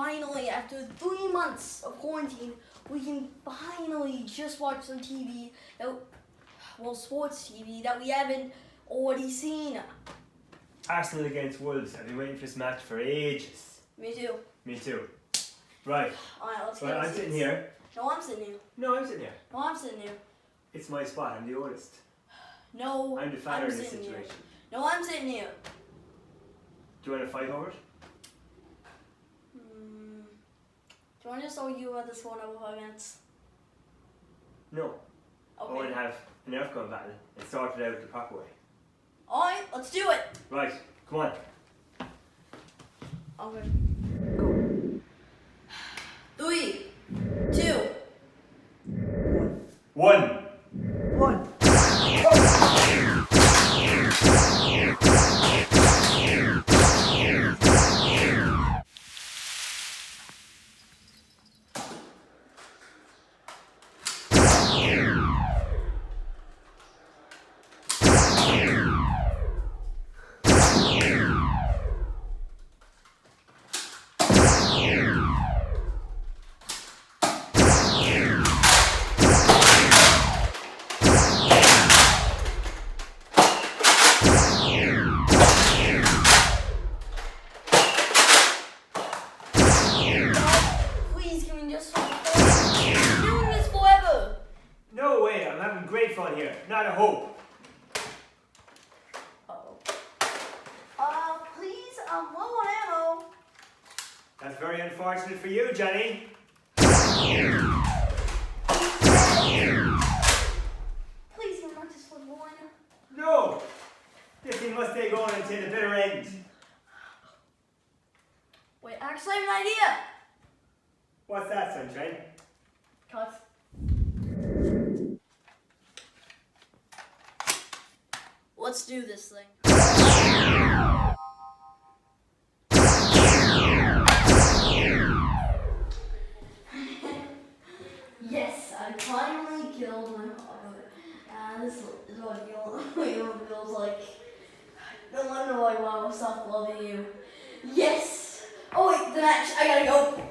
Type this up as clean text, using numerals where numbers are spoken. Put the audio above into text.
finally, after 3 months of quarantine, we can finally just watch some TV, sports TV that we haven't already seen. Arsenal against Wolves. I've been waiting for this match for ages. Me too. Me too. Right. Alright, let's Well, go. I'm sitting here. No, I'm sitting here. No, I'm sitting here. No, I'm sitting here. It's my spot. I'm the oldest. No, I'm the fatter in this sitting here. situation. No, I'm sitting here. Do you want to fight over it? Do you want to just argue about this for another 5 minutes? No. Okay. I want to have a Nerf gun battle and sort it out the proper way. Alright, let's do it. Right. Come on. Okay. Go. 3, 2, 1. Please, can we just we're doing this forever? No way. I'm having great fun here. Not a hope. Uh-oh. Please, I'm low on ammo. That's very unfortunate for you, Johnny. Please, can we not just flip one? No. This thing must stay going until the bitter end. Wait, I actually have an idea. What's that, Sunshine? Cut. Let's do this thing. Yes, I finally killed my father. This is what it feels like. No wonder why Mama stopped loving you. Yes! Oh wait, the match, I gotta go.